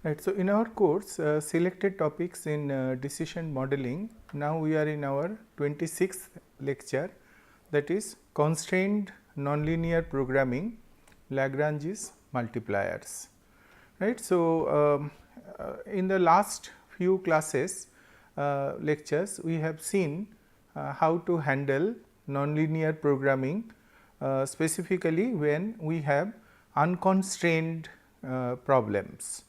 Right. So, in our course selected topics in decision modeling, now we are in our 26th lecture, that is constrained nonlinear programming, Lagrange's multipliers. Right. So, in the last few classes lectures we have seen how to handle nonlinear programming, specifically when we have unconstrained problems.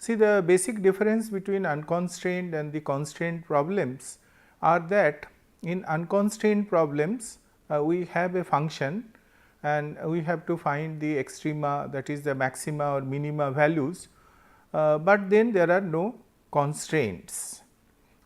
See, the basic difference between unconstrained and the constrained problems are that in unconstrained problems we have a function and we have to find the extrema, that is the maxima or minima values, but then there are no constraints.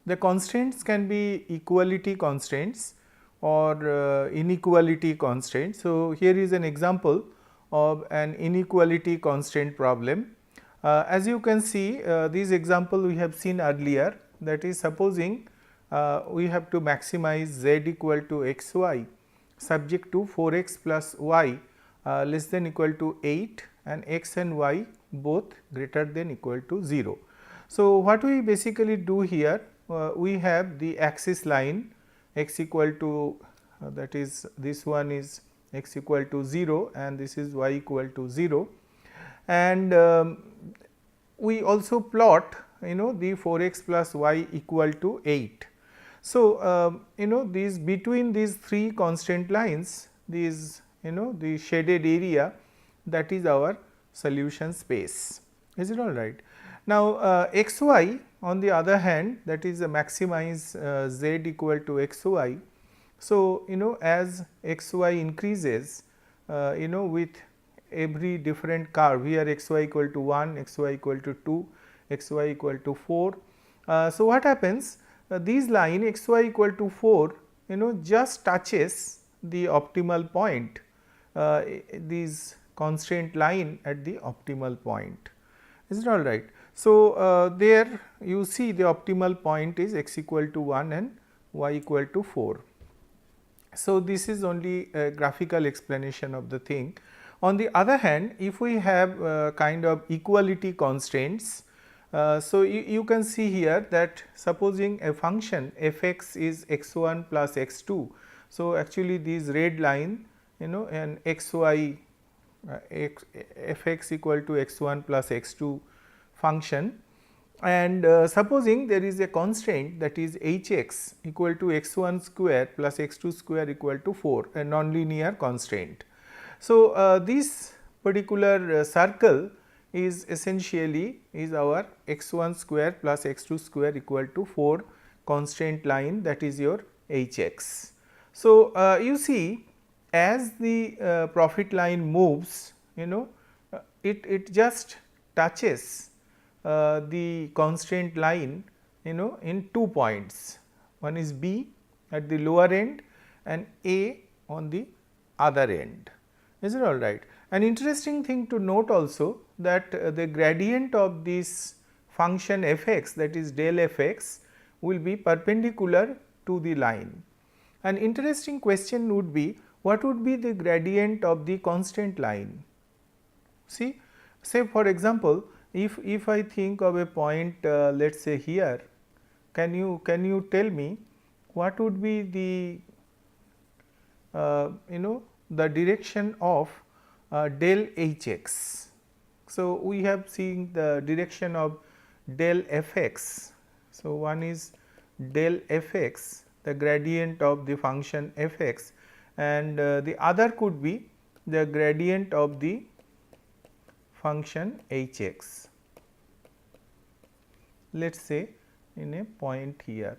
The constraints can be equality constraints or inequality constraints. So, here is an example of an inequality constraint problem. As you can see, this example we have seen earlier, that is supposing we have to maximize z equal to x y subject to 4 x plus y less than equal to 8 and x and y both greater than equal to 0. So, what we basically do here, we have the axis line x equal to that is this one is x equal to 0 and this is y equal to 0, and we also plot the 4 x plus y equal to 8. So, these between these three constant lines, these the shaded area, that is our solution space. Is it all right? Now, x y on the other hand, that is maximize z equal to x y. So, as x y increases with every different curve, here x y equal to 1, x y equal to 2, x y equal to 4. So, what happens, these line x y equal to 4 just touches the optimal point, these constraint line at the optimal point. Is it all right? So, there you see the optimal point is x equal to 1 and y equal to 4. So, this is only a graphical explanation of the thing. On the other hand, if we have kind of equality constraints, so you can see here that supposing a function f x is x 1 plus x 2. So, actually this red line and x y f x equal to x 1 plus x 2 function, and supposing there is a constraint, that is h x equal to x 1 square plus x 2 square equal to 4, a nonlinear constraint. So, this particular circle is essentially is our x 1 square plus x 2 square equal to 4 constraint line, that is your h x. So, you see as the profit line moves, it just touches the constraint line in 2 points, one is B at the lower end and A on the other end. Is it all right? An interesting thing to note also that the gradient of this function f x, that is del f x, will be perpendicular to the line. An interesting question would be, what would be the gradient of the constant line? See, say for example, if I think of a point let us say here, can you tell me what would be the the direction of del h x. So, we have seen the direction of del f x. So, one is del f x, the gradient of the function f x, and the other could be the gradient of the function h x, let us say in a point here.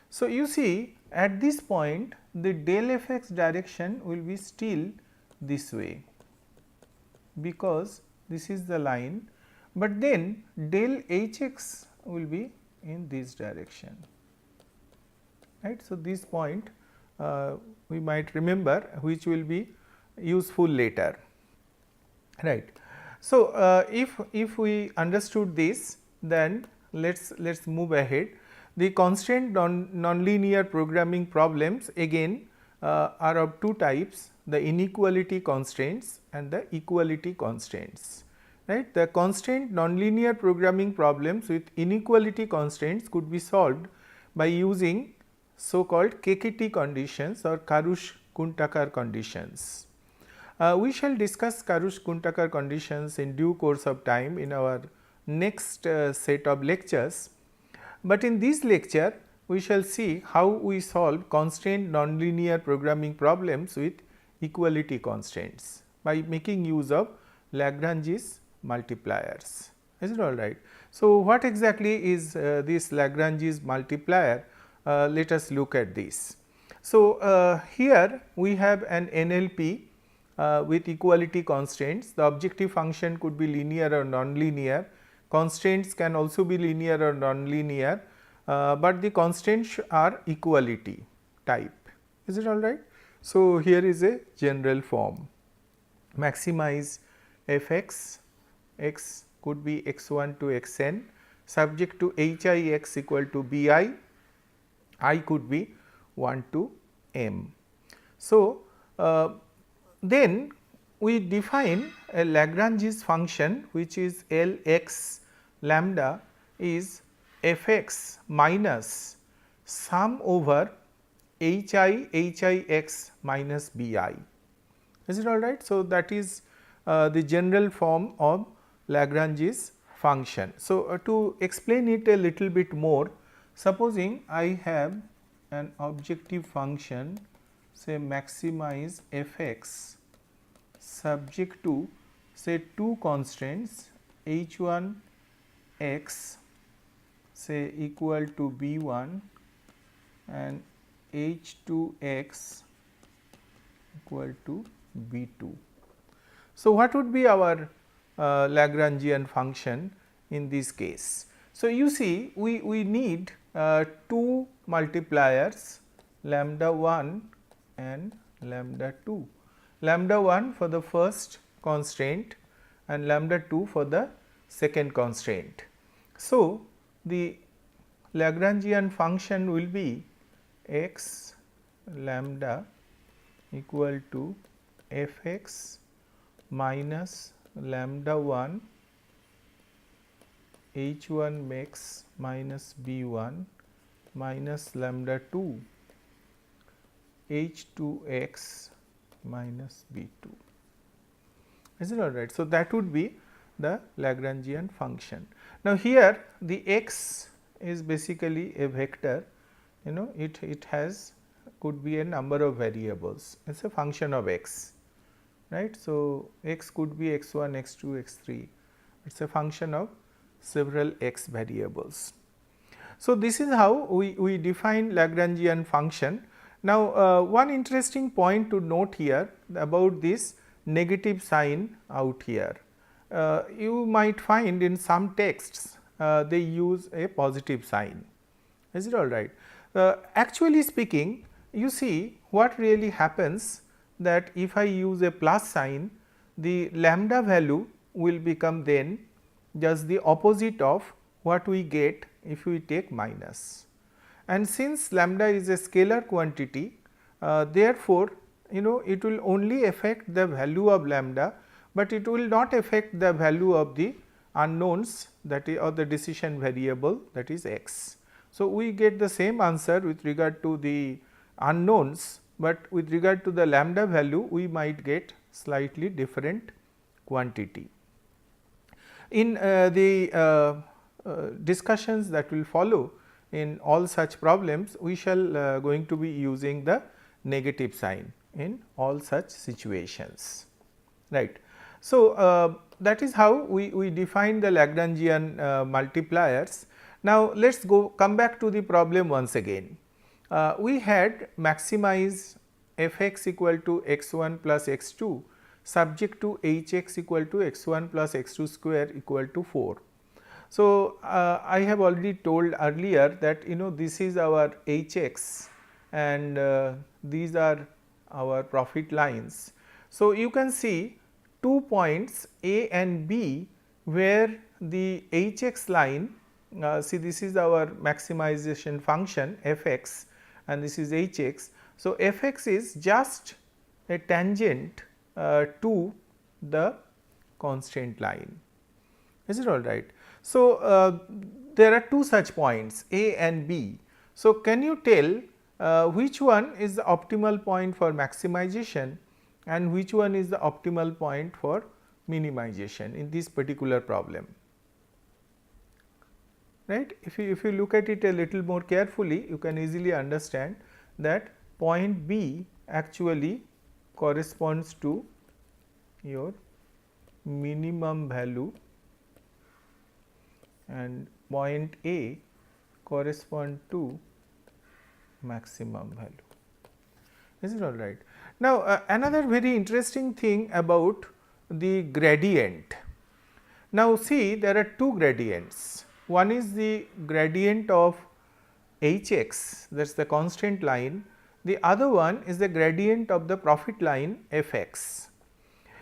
So, you see at this point the del f x direction will be still this way, because this is the line, but then del h x will be in this direction, right. So, this point we might remember, which will be useful later, right. So, if we understood this, then let's move ahead. The constraint nonlinear programming problems again are of two types, the inequality constraints and the equality constraints. right. The constraint nonlinear programming problems with inequality constraints could be solved by using so called KKT conditions or Karush-Kuntakar conditions. We shall discuss Karush-Kuntakar conditions in due course of time in our next set of lectures, but in this lecture we shall see how we solve constraint nonlinear programming problems with equality constraints by making use of Lagrange's multipliers. Is it all right? So, what exactly is this Lagrange's multiplier? Let us look at this. So, here we have an NLP with equality constraints. The objective function could be linear or nonlinear. Constraints can also be linear or nonlinear, but the constraints are equality type. Is it all right? So, here is a general form. Maximize f x, x could be x 1 to x n, subject to h I x equal to b I could be 1 to m. So, then we define a Lagrange's function which is L x lambda is f x minus sum over h I x minus b I. Is it all right? So, that is the general form of Lagrange's function. So, to explain it a little bit more, supposing I have an objective function say maximize f x subject to say two constraints h 1 x say equal to b 1 and h 2 x equal to b 2. So, what would be our Lagrangian function in this case? So, you see we need two multipliers lambda 1 and lambda 2, lambda 1 for the first constraint and lambda 2 for the second constraint. So, the Lagrangian function will be x lambda equal to f x minus lambda 1 h 1 x minus b 1 minus lambda 2 h 2 x minus b 2. Is it all right? So, that would be the Lagrangian function. Now, here the x is basically a vector, it has could be a number of variables, it is a function of x, right. So, x could be x 1, x 2, x 3, it is a function of several x variables. So, this is how we define Lagrangian function. Now, one interesting point to note here about this negative sign out here. You might find in some texts they use a positive sign. Is it all right? Actually speaking, you see what really happens that if I use a plus sign, the lambda value will become then just the opposite of what we get if we take minus. And since lambda is a scalar quantity, therefore, it will only affect the value of lambda, but it will not affect the value of the unknowns, that is, or the decision variable, that is x. So, we get the same answer with regard to the unknowns, but with regard to the lambda value we might get slightly different quantity. In the discussions that will follow in all such problems, we shall going to be using the negative sign in all such situations, right. So, that is how we define the Lagrangian multipliers. Now, let us come back to the problem once again. We had maximize f x equal to x 1 plus x 2 subject to h x equal to x 1 plus x 2 square equal to 4. So, I have already told earlier that this is our h x and these are our profit lines. So, you can see 2 points A and B where the h x line, see this is our maximization function f x and this is h x. So, f x is just a tangent to the constraint line, Is it all right? So, there are two such points A and B. So, can you tell which one is the optimal point for maximization and which one is the optimal point for minimization in this particular problem? Right? If you look at it a little more carefully, you can easily understand that point B actually corresponds to your minimum value and point A correspond to maximum value. Is it all right? Now, another very interesting thing about the gradient. Now, see, there are two gradients. One is the gradient of h x, that is the constant line. The other one is the gradient of the profit line f x.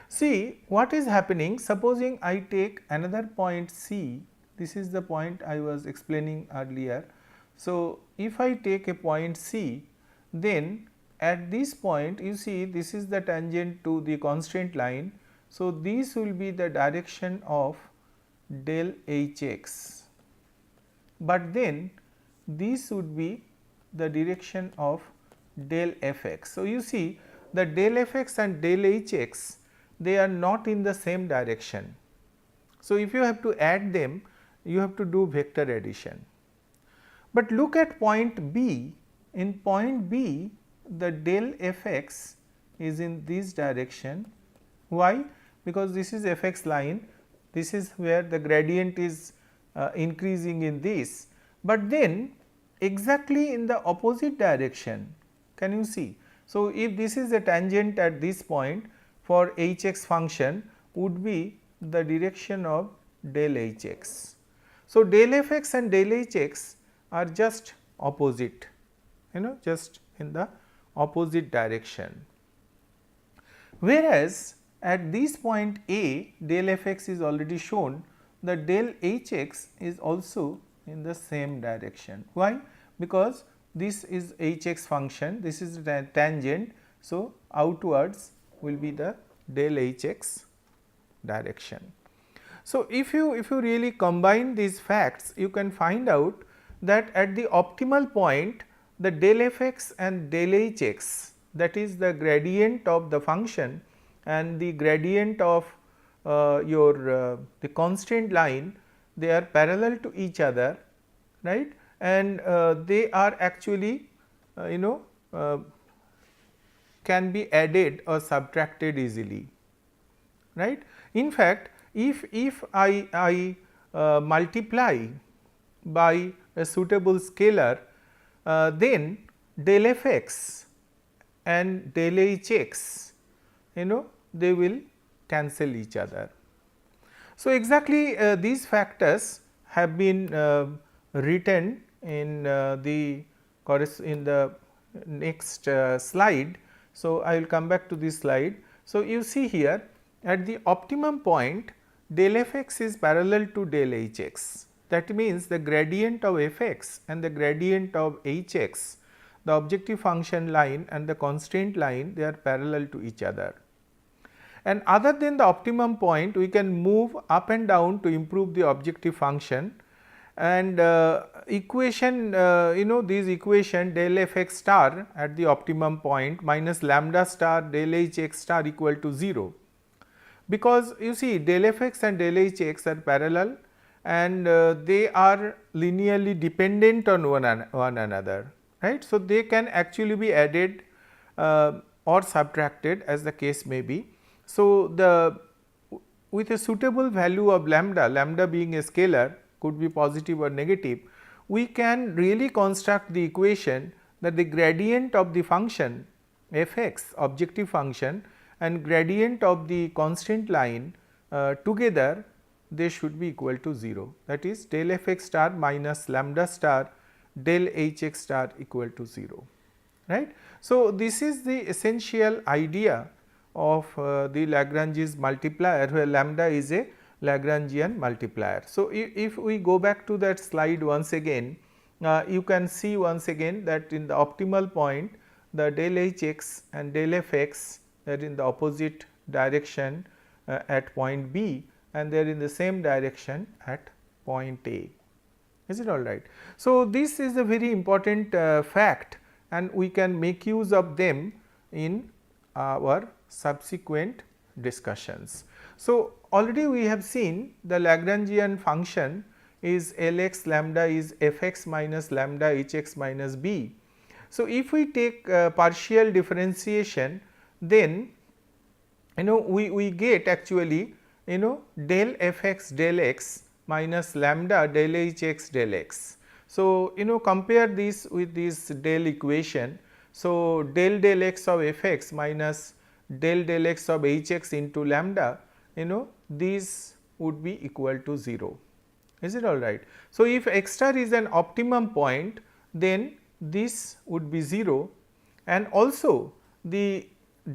See, what is happening, supposing I take another point C, this is the point I was explaining earlier. So, if I take a point C, then at this point you see this is the tangent to the constant line. So, this will be the direction of del h x, but then this would be the direction of del f x. So, you see the del f x and del h x, they are not in the same direction. So, if you have to add them, you have to do vector addition. But look at point B. In point B, the del f x is in this direction. Why? Because this is f x line, this is where the gradient is increasing in this, but then exactly in the opposite direction. Can you see? So, if this is a tangent at this point, for h x function would be the direction of del h x. So, del f x and del h x are just opposite, just in the opposite direction. Whereas, at this point A, del f x is already shown, the del h x is also in the same direction. Why? Because this is h x function, this is the tangent. So, outwards will be the del h x direction. So, if you really combine these facts, you can find out that at the optimal point the del f x and del h x, that is the gradient of the function and the gradient of the constant line, they are parallel to each other, right, and they are actually can be added or subtracted easily, right. In fact, if I multiply by a suitable scalar, then del f x and del h x, they will cancel each other. So, exactly these factors have been written in the next slide. So, I will come back to this slide. So, you see here at the optimum point del f x is parallel to del h x. That means, the gradient of f x and the gradient of h x, the objective function line and the constraint line, they are parallel to each other. And other than the optimum point, we can move up and down to improve the objective function, and equation this equation del f x star at the optimum point minus lambda star del h x star equal to 0, because you see del f x and del h x are parallel and they are linearly dependent on one another, right. So, they can actually be added or subtracted as the case may be. So, with a suitable value of lambda being a scalar, could be positive or negative, we can really construct the equation that the gradient of the function f x, objective function, and gradient of the constant line together, they should be equal to 0, that is del f x star minus lambda star del h x star equal to 0, right. So, this is the essential idea of the Lagrange's multiplier, where lambda is a Lagrangian multiplier. So, if we go back to that slide once again, you can see once again that in the optimal point the del h x and del f x are in the opposite direction at point B, and they are in the same direction at point A. Is it all right? So, this is a very important fact, and we can make use of them in our subsequent discussions. So, already we have seen the Lagrangian function is Lx lambda is fx minus lambda hx minus b. So, if we take partial differentiation, then we get actually del fx del x minus lambda del hx del x. So, compare this with this del equation. So, del x of fx minus del x of hx into lambda, these would be equal to 0. Is it all right? So, if x star is an optimum point, then this would be 0, and also the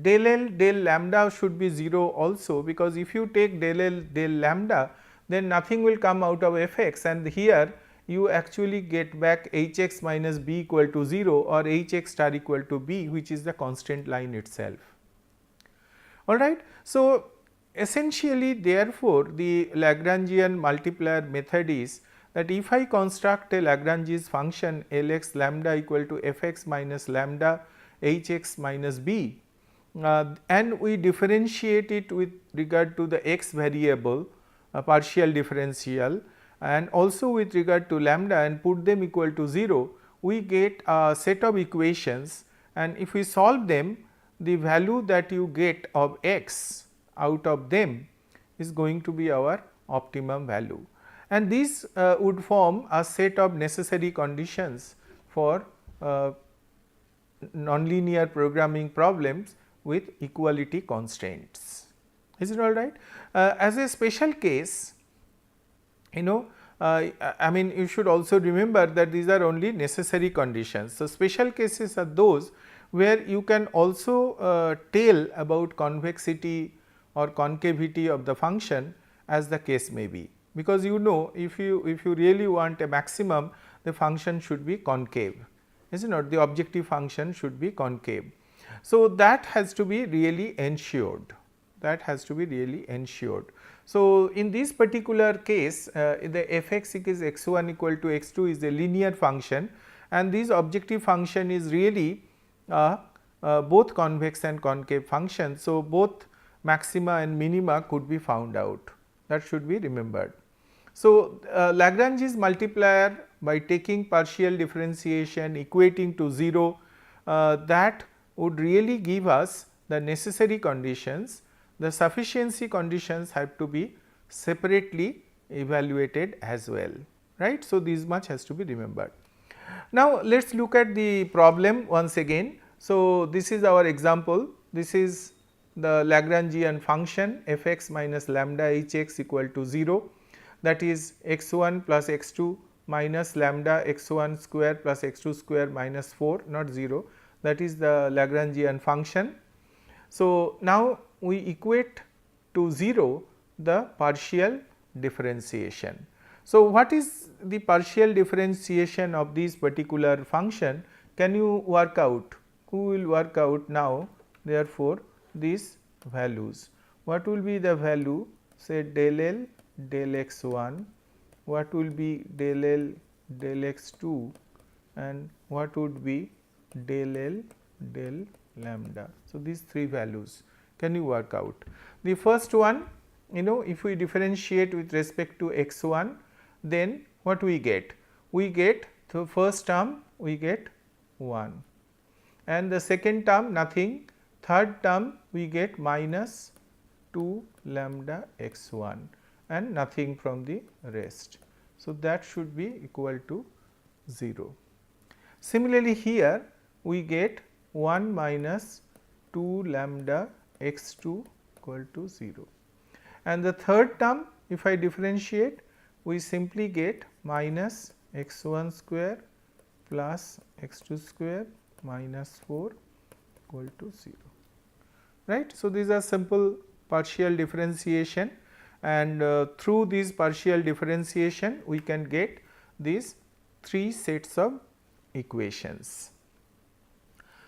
del L del lambda should be 0 also, because if you take del L del lambda, then nothing will come out of fx, and here you actually get back hx minus b equal to 0 or hx star equal to b, which is the constant line itself. All right. So, essentially therefore, the Lagrangian multiplier method is that if I construct a Lagrange's function Lx lambda equal to fx minus lambda hx minus b, and we differentiate it with regard to the x variable partial differential, and also with regard to lambda, and put them equal to 0, we get a set of equations, and if we solve them, the value that you get of x out of them is going to be our optimum value, and these would form a set of necessary conditions for nonlinear programming problems with equality constraints. Is it all right? As a special case, I mean, you should also remember that these are only necessary conditions. So, special cases are those where you can also tell about convexity or concavity of the function as the case may be, because if you really want a maximum, the function should be concave, is it not? The objective function should be concave. So, that has to be really ensured, that has to be really ensured. So, in this particular case, the fx is x1 equal to x2 is a linear function, and this objective function is really both convex and concave functions. So, both maxima and minima could be found out, that should be remembered. So, Lagrange's multiplier by taking partial differentiation equating to 0, that would really give us the necessary conditions. The sufficiency conditions have to be separately evaluated as well, right. So, this much has to be remembered. Now, let us look at the problem once again. So, this is our example, this is the Lagrangian function fx minus lambda hx equal to 0, that is x1 plus x2 minus lambda x1 square plus x2 square minus 4, not 0, that is the Lagrangian function. So, now we equate to 0 the partial differentiation. So, what is the partial differentiation of this particular function? Can you work out? Who will work out now? Therefore, these values. What will be the value? Say del L del x1, what will be del L del x2, and what would be del L del lambda. So, these three values can you work out. The first one, if we differentiate with respect to x1, then what we get? We get the first term we get 1, and the second term nothing, third term we get minus 2 lambda x1 and nothing from the rest. So, that should be equal to 0. Similarly, here we get 1 minus 2 lambda x2 equal to 0, and the third term if I differentiate, we simply get minus x1 square plus x2 square minus 4 equal to 0, right. So, these are simple partial differentiation, and through this partial differentiation we can get these three sets of equations.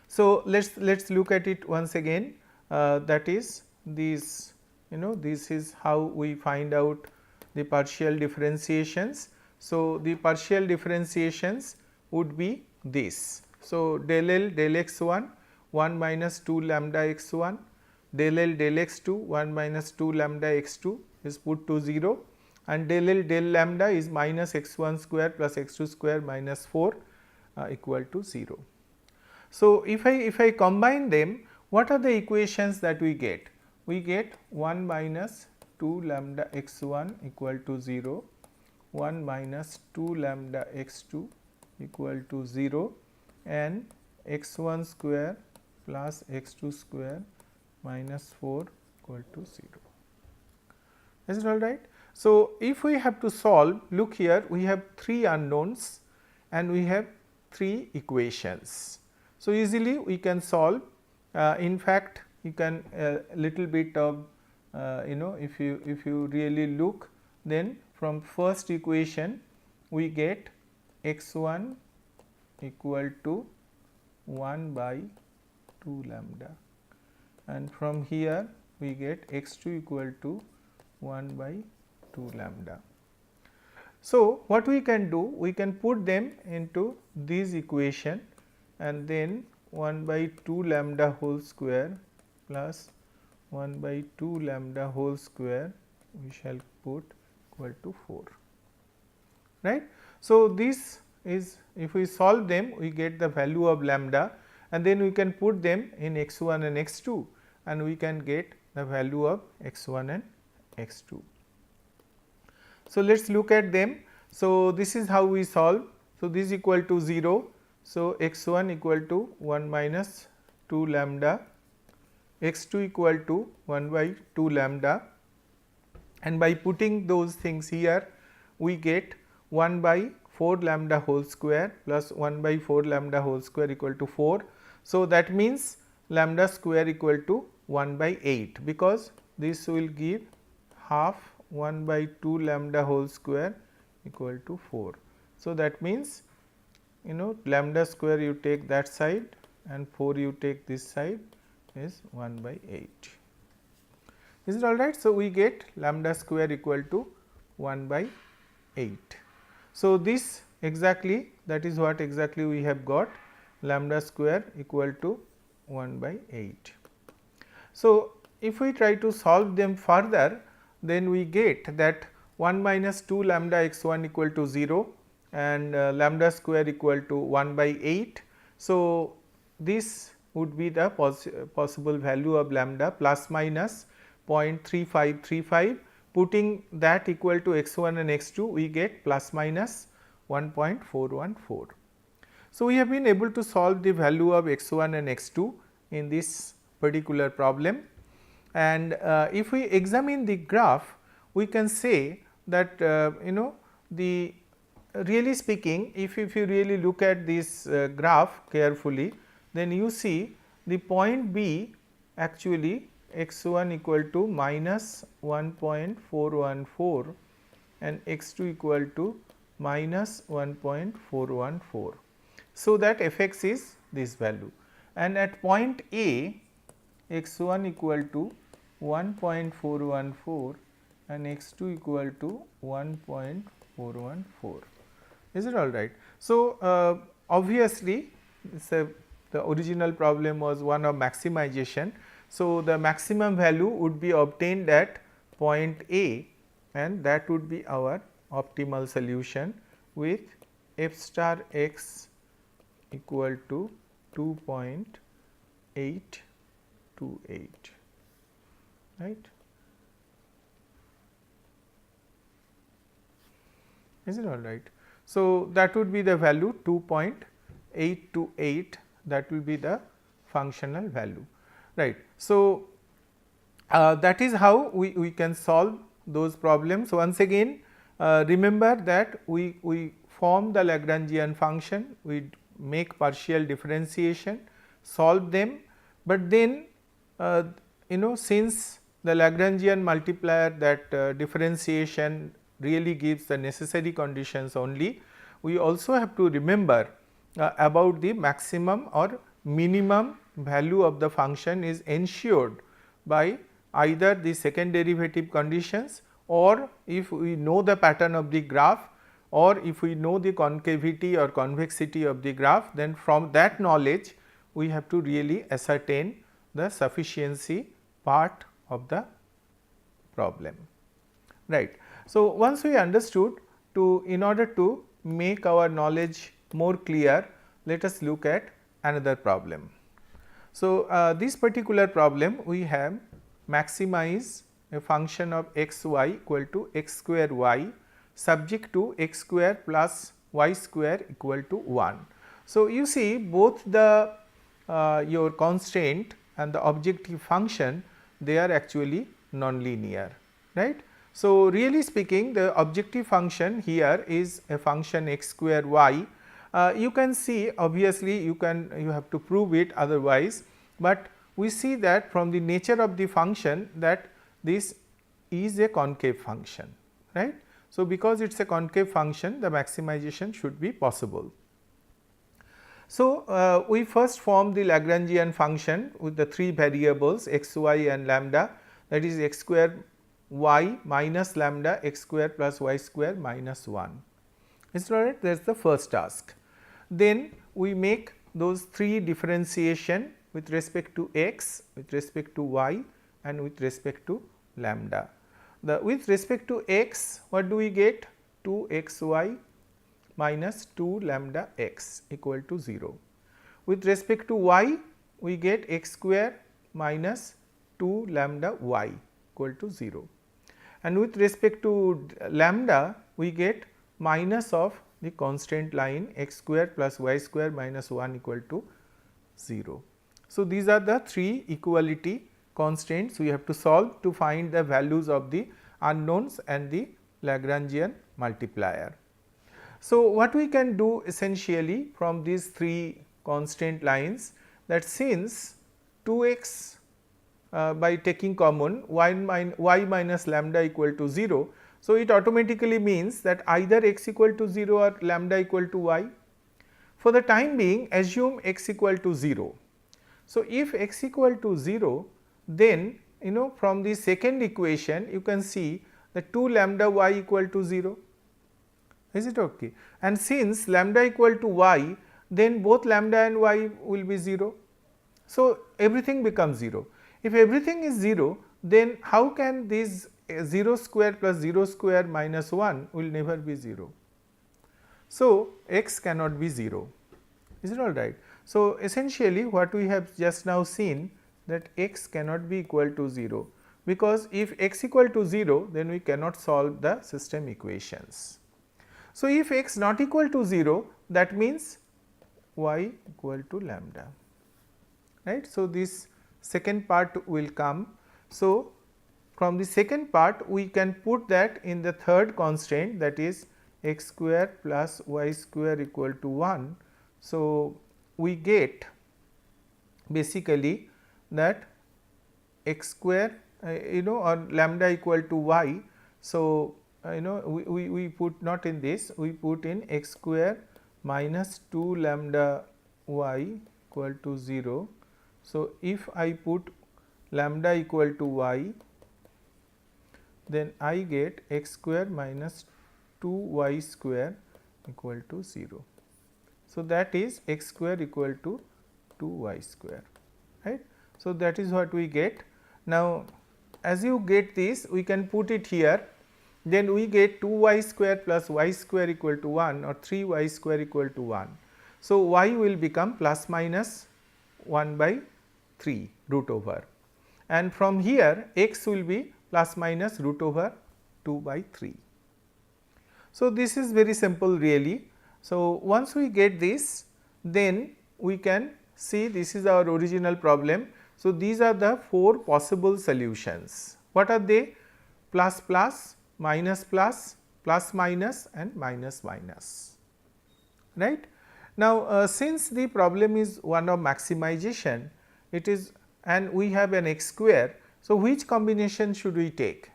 So, let us look at it once again, that is this this is how we find out the partial differentiations. So, the partial differentiations would be this. So, del L del x 1 1 minus 2 lambda x 1, del L del x 2 1 minus 2 lambda x 2 is put to 0, and del L del lambda is minus x 1 square plus x 2 square minus 4 equal to 0. So, if I combine them, what are the equations that we get? We get 1 minus 2 lambda x 1 equal to 0, 1 minus 2 lambda x 2 equal to 0, and x 1 square plus x 2 square minus 4 equal to 0. Is it all right? So, if we have to solve, look here, we have 3 unknowns and we have 3 equations. So, easily we can solve. In fact, you can little bit of if you really look, then from first equation we get x 1 equal to 1 by 2 lambda, and from here we get x 2 equal to 1 by 2 lambda. So, what we can do? We can put them into this equation, and then 1 by 2 lambda whole square plus 1 by 2 lambda whole square we shall put equal to 4, right. So, this is, if we solve them, we get the value of lambda, and then we can put them in x 1 and x 2, and we can get the value of x 1 and x 2. So, let us look at them. So, this is how we solve. So, this is equal to 0. So, x 1 equal to 1 minus 2 lambda, x 2 equal to 1 by 2 lambda, and by putting those things here we get 1 by 4 lambda whole square plus 1 by 4 lambda whole square equal to 4. So, that means lambda square equal to 1 by 8, because this will give half 1 by 2 lambda whole square equal to 4. So, that means lambda square you take that side and 4 you take this side is 1 by 8. Is it all right? So, we get lambda square equal to 1 by 8. So, this exactly, that is what exactly we have got, lambda square equal to 1 by 8. So, if we try to solve them further, then we get that 1 minus 2 lambda x 1 equal to 0 and lambda square equal to 1 by 8. So, this would be the possible value of lambda plus minus 0.3535. Putting that equal to x 1 and x 2, we get plus minus 1.414. So, we have been able to solve the value of x 1 and x 2 in this particular problem, and if we examine the graph, we can say that the really speaking, if you really look at this graph carefully, then you see the point B actually x 1 equal to minus 1.414 and x 2 equal to minus 1.414. So, that f x is this value, and at point A x 1 equal to 1.414 and x 2 equal to 1.414. Is it all right? So, obviously, the original problem was one of maximization. So, the maximum value would be obtained at point A, and that would be our optimal solution with f star x equal to 2.828, right. Is it all right? So, that would be the value 2.828, that will be the functional value, right. So, that is how we can solve those problems. Once again, remember that we form the Lagrangian function, we make partial differentiation, solve them, but then since the Lagrangian multiplier, that differentiation really gives the necessary conditions only, we also have to remember about the maximum or minimum value of the function is ensured by either the second derivative conditions, or if we know the pattern of the graph, or if we know the concavity or convexity of the graph, then from that knowledge we have to really ascertain the sufficiency part of the problem, right. So, once we understood, in order to make our knowledge more clear, let us look at another problem. So, this particular problem we have maximize a function of x y equal to x square y subject to x square plus y square equal to 1. So, you see both the your constraint and the objective function, they are actually nonlinear, right. So, really speaking, the objective function here is a function x square y. You can see, obviously you have to prove it otherwise, but we see that from the nature of the function that this is a concave function, right. So, because it is a concave function, the maximization should be possible. So, we first form the Lagrangian function with the 3 variables x, y and lambda, that is x square y minus lambda x square plus y square minus 1. Is that right? That is the first task. Then we make those 3 differentiation with respect to x, with respect to y and with respect to lambda. With respect to x, what do we get? 2 x y minus 2 lambda x equal to 0. With respect to y, we get x square minus 2 lambda y equal to 0. And with respect to lambda, we get minus of the constant line x square plus y square minus 1 equal to 0. So, these are the 3 equality constraints we have to solve to find the values of the unknowns and the Lagrangian multiplier. So, what we can do essentially from these 3 constant lines, that since 2x by taking common y minus lambda equal to 0. So, it automatically means that either x equal to 0 or lambda equal to y. For the time being, assume x equal to 0. So, if x equal to 0, then from the second equation you can see that 2 lambda y equal to 0, is it okay? And since lambda equal to y, then both lambda and y will be 0. So, everything becomes 0. If everything is 0, then how can this 0 square plus 0 square minus 1 will never be 0. So, x cannot be 0, is it all right? So, essentially what we have just now seen, that x cannot be equal to 0, because if x equal to 0, then we cannot solve the system equations. So, if x not equal to 0, that means y equal to lambda, right. So, this second part will come. So, from the second part we can put that in the third constraint, that is x square plus y square equal to 1. So, we get basically that x square or lambda equal to y. So, we put not in this, we put in x square minus 2 lambda y equal to 0. So, if I put lambda equal to y, then I get x square minus 2 y square equal to 0. So, that is x square equal to 2 y square, right. So, that is what we get. Now, as you get this, we can put it here, then we get 2 y square plus y square equal to 1 or 3 y square equal to 1. So, y will become plus minus 1 by 3 root over, and from here x will be plus minus root over 2 by 3. So, this is very simple really. So, once we get this, then we can see this is our original problem. So, these are the 4 possible solutions. What are they? Plus plus, minus plus, plus minus and minus minus, right. Now, since the problem is one of maximization, it is, and we have an x square. So, which combination should we take?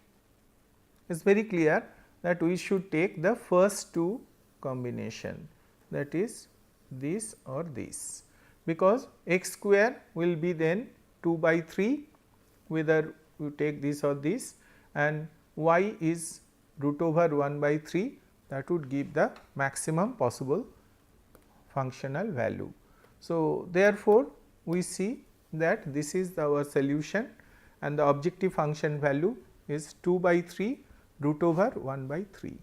It is very clear that we should take the first 2 combination, that is this or this, because x square will be then 2 by 3, whether you take this or this, and y is root over 1 by 3, that would give the maximum possible functional value. So, therefore, we see that this is our solution and the objective function value is 2 by 3 root over 1 by 3,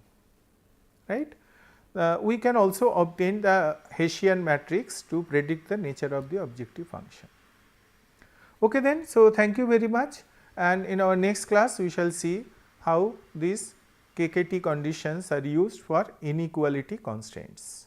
right. We can also obtain the Hessian matrix to predict the nature of the objective function. Okay then, so thank you very much, and in our next class we shall see how these KKT conditions are used for inequality constraints.